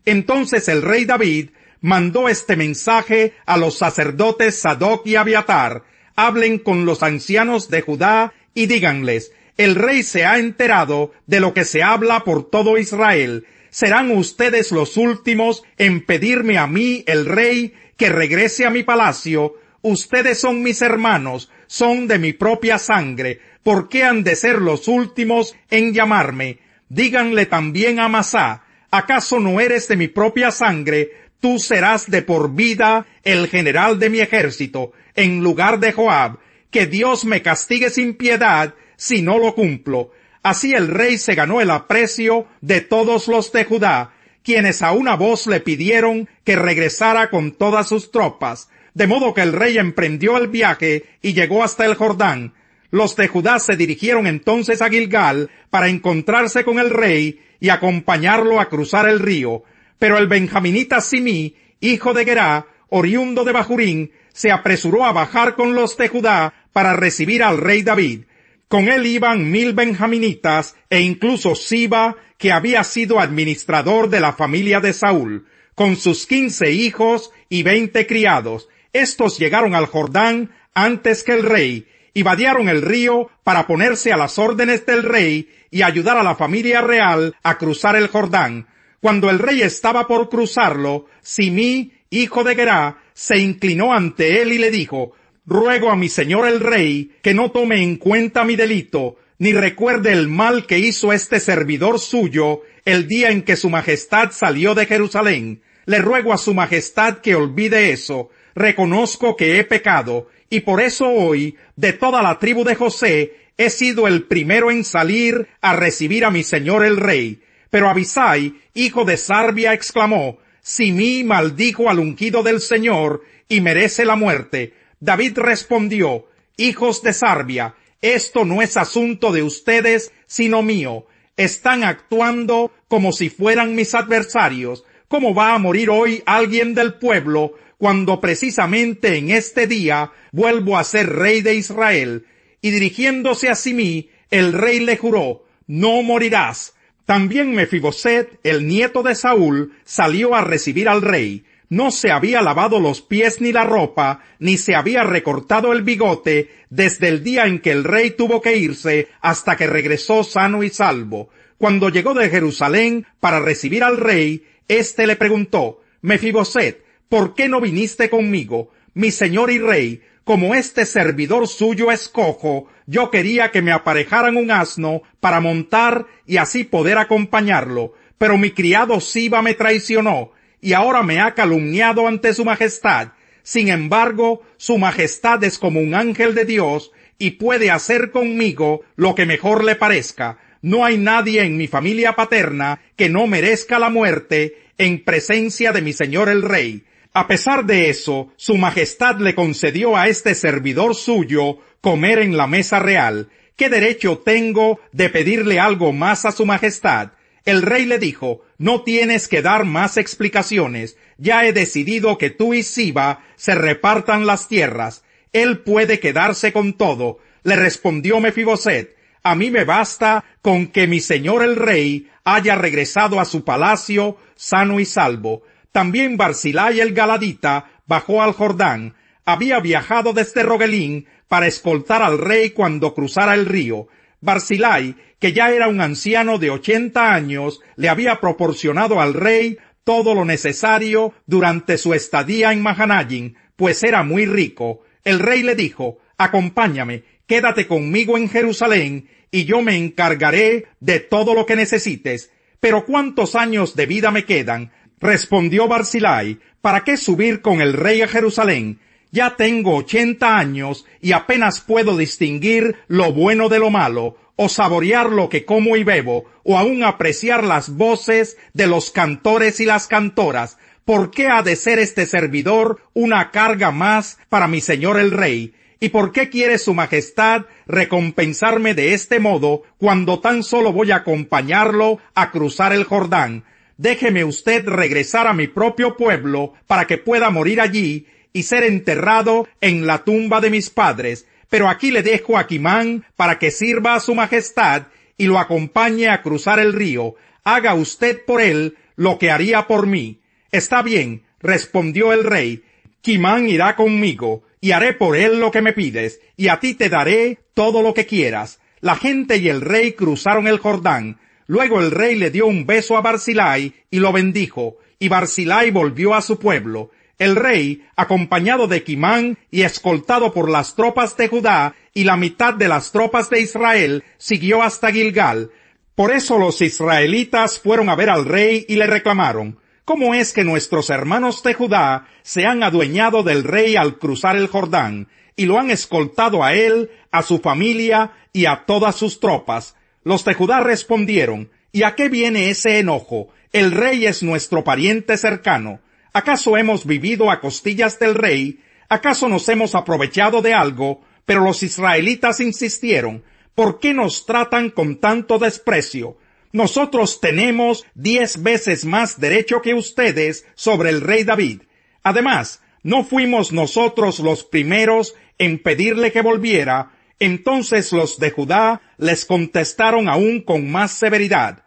Entonces el rey David mandó este mensaje a los sacerdotes Sadoc y Abiatar: hablen con los ancianos de Judá y díganles: el rey se ha enterado de lo que se habla por todo Israel. ¿Serán ustedes los últimos en pedirme a mí, el rey, que regrese a mi palacio? Ustedes son mis hermanos, son de mi propia sangre. ¿Por qué han de ser los últimos en llamarme? Díganle también a Amasá: ¿acaso no eres de mi propia sangre? Tú serás de por vida el general de mi ejército, en lugar de Joab. Que Dios me castigue sin piedad si no lo cumplo. Así el rey se ganó el aprecio de todos los de Judá, quienes a una voz le pidieron que regresara con todas sus tropas, de modo que el rey emprendió el viaje y llegó hasta el Jordán. Los de Judá se dirigieron entonces a Gilgal para encontrarse con el rey y acompañarlo a cruzar el río. Pero el benjaminita Simí, hijo de Gerá, oriundo de Bahurín, se apresuró a bajar con los de Judá para recibir al rey David. Con él iban 1000 benjaminitas e incluso Siba, que había sido administrador de la familia de Saúl, con sus 15 hijos y 20 criados. Estos llegaron al Jordán antes que el rey, y vadearon el río para ponerse a las órdenes del rey y ayudar a la familia real a cruzar el Jordán. Cuando el rey estaba por cruzarlo, Simí, hijo de Gerá, se inclinó ante él y le dijo: ruego a mi señor el rey que no tome en cuenta mi delito, ni recuerde el mal que hizo este servidor suyo el día en que su majestad salió de Jerusalén. Le ruego a su majestad que olvide eso. Reconozco que he pecado, y por eso hoy, de toda la tribu de José, he sido el primero en salir a recibir a mi señor el rey. Pero Abisai, hijo de Sarbia, exclamó: Simí maldijo al ungido del Señor y merece la muerte. David respondió: hijos de Sarbia, esto no es asunto de ustedes, sino mío. Están actuando como si fueran mis adversarios. ¿Cómo va a morir hoy alguien del pueblo, cuando precisamente en este día vuelvo a ser rey de Israel? Y dirigiéndose a Simí, el rey le juró: no morirás. También Mefiboset, el nieto de Saúl, salió a recibir al rey. No se había lavado los pies ni la ropa, ni se había recortado el bigote, desde el día en que el rey tuvo que irse hasta que regresó sano y salvo. Cuando llegó de Jerusalén para recibir al rey, éste le preguntó: Mefiboset, ¿por qué no viniste conmigo? Mi señor y rey, como este servidor suyo es cojo, yo quería que me aparejaran un asno para montar y así poder acompañarlo. Pero mi criado Siba me traicionó, y ahora me ha calumniado ante su majestad. Sin embargo, su majestad es como un ángel de Dios, y puede hacer conmigo lo que mejor le parezca. No hay nadie en mi familia paterna que no merezca la muerte en presencia de mi señor el rey. A pesar de eso, su majestad le concedió a este servidor suyo comer en la mesa real. ¿Qué derecho tengo de pedirle algo más a su majestad? El rey le dijo: no tienes que dar más explicaciones. Ya he decidido que tú y Siba se repartan las tierras. Él puede quedarse con todo. Le respondió Mefiboset: a mí me basta con que mi señor el rey haya regresado a su palacio sano y salvo. También Barzillai el Galadita bajó al Jordán. Había viajado desde Rogelín para escoltar al rey cuando cruzara el río. Barzillai, que ya era un anciano de 80 años, le había proporcionado al rey todo lo necesario durante su estadía en Mahanaim, pues era muy rico. El rey le dijo: acompáñame, quédate conmigo en Jerusalén, y yo me encargaré de todo lo que necesites. Pero ¿cuántos años de vida me quedan? Respondió Barzillai: ¿para qué subir con el rey a Jerusalén? Ya tengo 80 años y apenas puedo distinguir lo bueno de lo malo, o saborear lo que como y bebo, o aún apreciar las voces de los cantores y las cantoras. ¿Por qué ha de ser este servidor una carga más para mi señor el rey? ¿Y por qué quiere su majestad recompensarme de este modo, cuando tan solo voy a acompañarlo a cruzar el Jordán? Déjeme usted regresar a mi propio pueblo para que pueda morir allí y ser enterrado en la tumba de mis padres. Pero aquí le dejo a Quimán para que sirva a su majestad y lo acompañe a cruzar el río. Haga usted por él lo que haría por mí. Está bien, respondió el rey, Kimán irá conmigo, y haré por él lo que me pides, y a ti te daré todo lo que quieras. La gente y el rey cruzaron el Jordán. Luego el rey le dio un beso a Barzillai y lo bendijo, y Barzillai volvió a su pueblo. El rey, acompañado de Kimán y escoltado por las tropas de Judá y la mitad de las tropas de Israel, siguió hasta Gilgal. Por eso los israelitas fueron a ver al rey y le reclamaron: ¿cómo es que nuestros hermanos de Judá se han adueñado del rey al cruzar el Jordán, y lo han escoltado a él, a su familia y a todas sus tropas? Los de Judá respondieron: ¿y a qué viene ese enojo? El rey es nuestro pariente cercano. ¿Acaso hemos vivido a costillas del rey? ¿Acaso nos hemos aprovechado de algo? Pero los israelitas insistieron: ¿por qué nos tratan con tanto desprecio? Nosotros tenemos 10 veces más derecho que ustedes sobre el rey David. Además, ¿no fuimos nosotros los primeros en pedirle que volviera? Entonces los de Judá les contestaron aún con más severidad.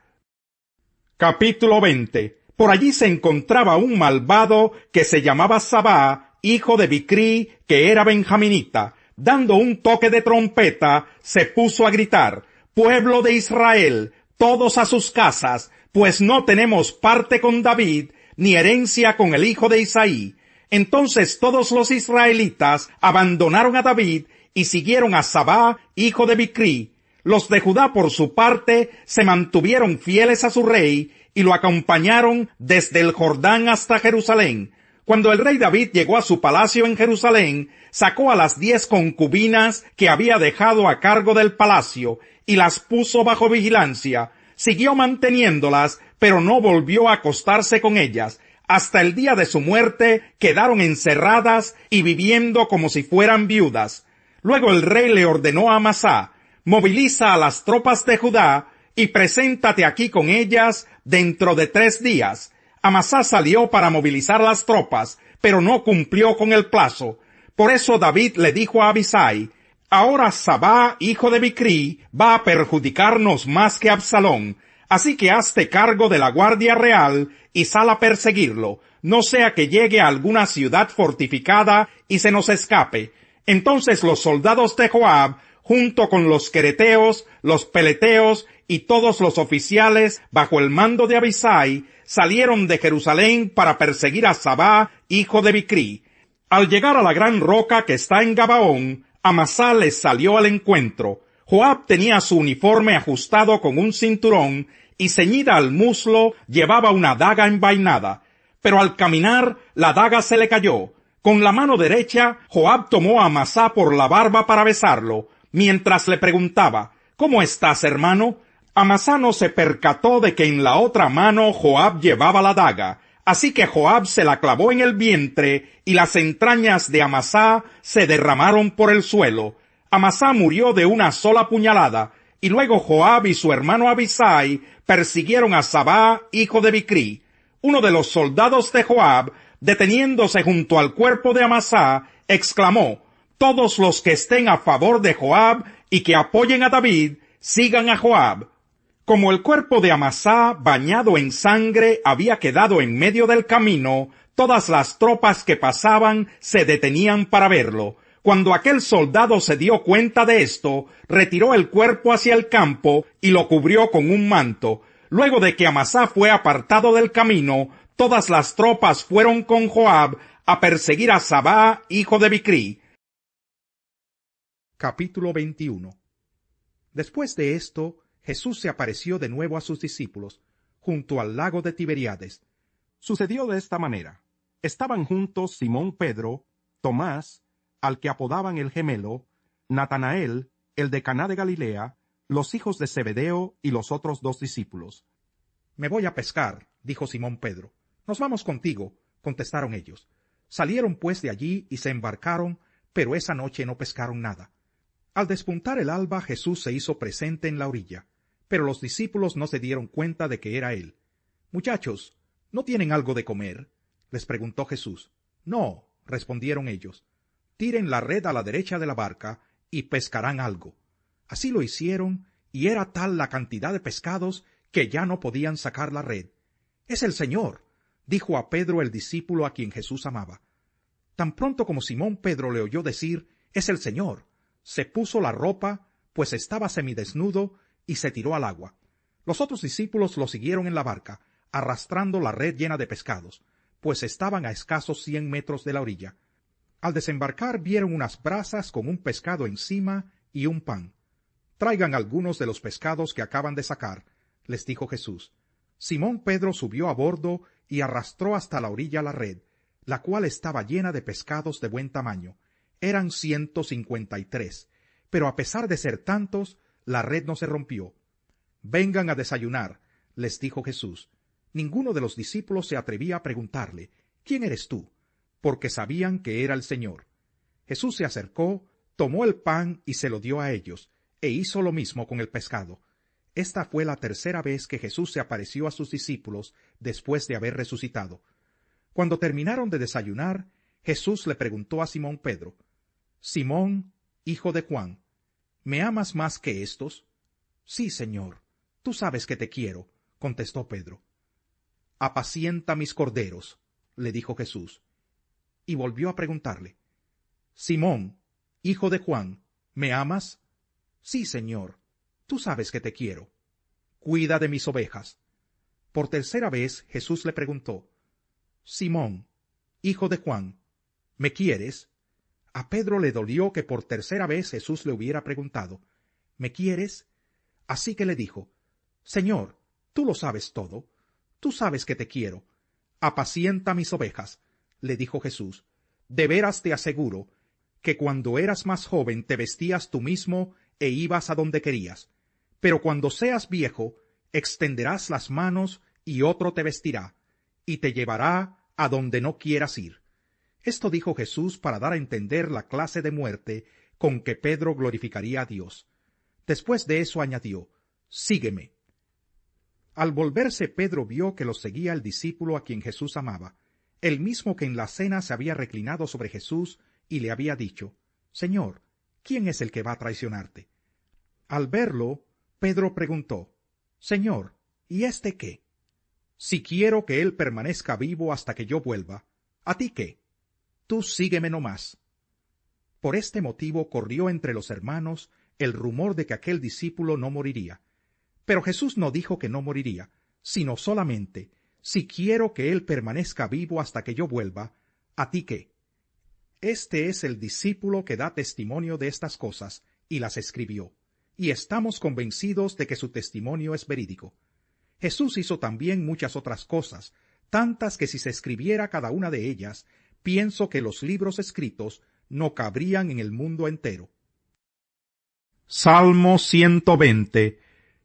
Capítulo 20. Por allí se encontraba un malvado que se llamaba Sabá, hijo de Bicrí, que era benjaminita. Dando un toque de trompeta, se puso a gritar: «Pueblo de Israel, todos a sus casas, pues no tenemos parte con David, ni herencia con el hijo de Isaí». Entonces todos los israelitas abandonaron a David y siguieron a Sabá, hijo de Bicrí. Los de Judá, por su parte, se mantuvieron fieles a su rey y lo acompañaron desde el Jordán hasta Jerusalén. Cuando el rey David llegó a su palacio en Jerusalén, sacó a las 10 concubinas que había dejado a cargo del palacio y las puso bajo vigilancia. Siguió manteniéndolas, pero no volvió a acostarse con ellas. Hasta el día de su muerte quedaron encerradas y viviendo como si fueran viudas. Luego el rey le ordenó a Amasá: «Moviliza a las tropas de Judá y preséntate aquí con ellas dentro de 3 días». Amasá salió para movilizar las tropas, pero no cumplió con el plazo. Por eso David le dijo a Abisai: «Ahora Sabá, hijo de Bicrí, va a perjudicarnos más que Absalón. Así que hazte cargo de la guardia real y sal a perseguirlo, no sea que llegue a alguna ciudad fortificada y se nos escape». Entonces los soldados de Joab, junto con los quereteos, los peleteos y todos los oficiales bajo el mando de Abisai, salieron de Jerusalén para perseguir a Sabá, hijo de Bicrí. Al llegar a la gran roca que está en Gabaón, Amasá les salió al encuentro. Joab tenía su uniforme ajustado con un cinturón y ceñida al muslo llevaba una daga envainada. Pero al caminar, la daga se le cayó. Con la mano derecha, Joab tomó a Amasá por la barba para besarlo, mientras le preguntaba: «¿Cómo estás, hermano?». Amasá no se percató de que en la otra mano Joab llevaba la daga, así que Joab se la clavó en el vientre y las entrañas de Amasá se derramaron por el suelo. Amasá murió de una sola puñalada, y luego Joab y su hermano Abisai persiguieron a Sabá, hijo de Bicrí. Uno de los soldados de Joab, deteniéndose junto al cuerpo de Amasá, exclamó: «Todos los que estén a favor de Joab y que apoyen a David, sigan a Joab». Como el cuerpo de Amasá, bañado en sangre, había quedado en medio del camino, todas las tropas que pasaban se detenían para verlo. Cuando aquel soldado se dio cuenta de esto, retiró el cuerpo hacia el campo y lo cubrió con un manto. Luego de que Amasá fue apartado del camino, todas las tropas fueron con Joab a perseguir a Sabá, hijo de Bicrí. Capítulo 21. Después de esto, Jesús se apareció de nuevo a sus discípulos, junto al lago de Tiberíades. Sucedió de esta manera: estaban juntos Simón Pedro, Tomás, al que apodaban el Gemelo, Natanael, el de Caná de Galilea, los hijos de Zebedeo y los otros 2 discípulos. «Me voy a pescar», dijo Simón Pedro. «Nos vamos contigo», contestaron ellos. Salieron pues de allí y se embarcaron, pero esa noche no pescaron nada. Al despuntar el alba, Jesús se hizo presente en la orilla, pero los discípulos no se dieron cuenta de que era él. «Muchachos, ¿no tienen algo de comer?», les preguntó Jesús. «No», respondieron ellos. «Tiren la red a la derecha de la barca y pescarán algo». Así lo hicieron, y era tal la cantidad de pescados que ya no podían sacar la red. «Es el Señor», dijo a Pedro el discípulo a quien Jesús amaba. Tan pronto como Simón Pedro le oyó decir «es el Señor», se puso la ropa, pues estaba semidesnudo, y se tiró al agua. Los otros discípulos lo siguieron en la barca, arrastrando la red llena de pescados, pues estaban a escasos 100 metros de la orilla. Al desembarcar vieron unas brasas con un pescado encima y un pan. «Traigan algunos de los pescados que acaban de sacar», les dijo Jesús. Simón Pedro subió a bordo y arrastró hasta la orilla la red, la cual estaba llena de pescados de buen tamaño. Eran 153, pero a pesar de ser tantos, la red no se rompió. «Vengan a desayunar», les dijo Jesús. Ninguno de los discípulos se atrevía a preguntarle, «¿Quién eres tú?», porque sabían que era el Señor. Jesús se acercó, tomó el pan y se lo dio a ellos, e hizo lo mismo con el pescado. Esta fue la tercera vez que Jesús se apareció a sus discípulos después de haber resucitado. Cuando terminaron de desayunar, Jesús le preguntó a Simón Pedro, «Simón, hijo de Juan, ¿me amas más que estos?». «Sí, Señor, tú sabes que te quiero», contestó Pedro. «Apacienta mis corderos», le dijo Jesús. Y volvió a preguntarle, «Simón, hijo de Juan, ¿me amas?». «Sí, Señor, tú sabes que te quiero». «Cuida de mis ovejas». Por tercera vez Jesús le preguntó, «Simón, hijo de Juan, ¿me quieres?». A Pedro le dolió que por tercera vez Jesús le hubiera preguntado, «¿Me quieres?». Así que le dijo, «Señor, tú lo sabes todo, tú sabes que te quiero. Apacienta mis ovejas», le dijo Jesús. «De veras te aseguro que cuando eras más joven te vestías tú mismo e ibas a donde querías. Pero cuando seas viejo, extenderás las manos y otro te vestirá, y te llevará a donde no quieras ir». Esto dijo Jesús para dar a entender la clase de muerte con que Pedro glorificaría a Dios. Después de eso añadió, «Sígueme». Al volverse Pedro vio que lo seguía el discípulo a quien Jesús amaba, el mismo que en la cena se había reclinado sobre Jesús y le había dicho, «Señor, ¿quién es el que va a traicionarte?». Al verlo, Pedro preguntó, «Señor, ¿y este qué?». «Si quiero que él permanezca vivo hasta que yo vuelva, ¿a ti qué? Tú sígueme no más». Por este motivo corrió entre los hermanos el rumor de que aquel discípulo no moriría. Pero Jesús no dijo que no moriría, sino solamente, «Si quiero que él permanezca vivo hasta que yo vuelva, ¿a ti qué?». Este es el discípulo que da testimonio de estas cosas, y las escribió, y estamos convencidos de que su testimonio es verídico. Jesús hizo también muchas otras cosas, tantas que si se escribiera cada una de ellas, pienso que los libros escritos no cabrían en el mundo entero. Salmo 120.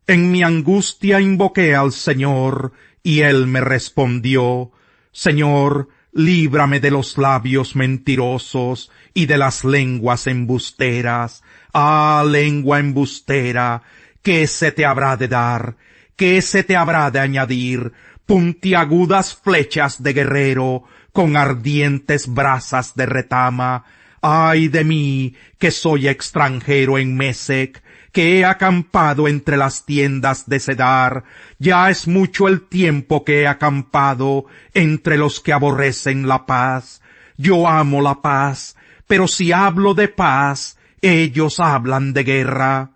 En mi angustia invoqué al Señor, y Él me respondió. Señor, líbrame de los labios mentirosos y de las lenguas embusteras. Ah, lengua embustera, ¿qué se te habrá de dar? ¿Qué se te habrá de añadir? Puntiagudas flechas de guerrero, con ardientes brasas de retama. Ay de mí, que soy extranjero en Mesec, que he acampado entre las tiendas de Cedar. Ya es mucho el tiempo que he acampado entre los que aborrecen la paz. Yo amo la paz, pero si hablo de paz, ellos hablan de guerra.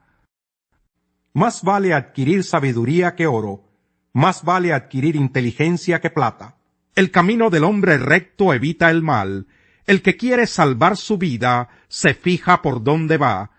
Más vale adquirir sabiduría que oro, más vale adquirir inteligencia que plata. El camino del hombre recto evita el mal. El que quiere salvar su vida se fija por dónde va,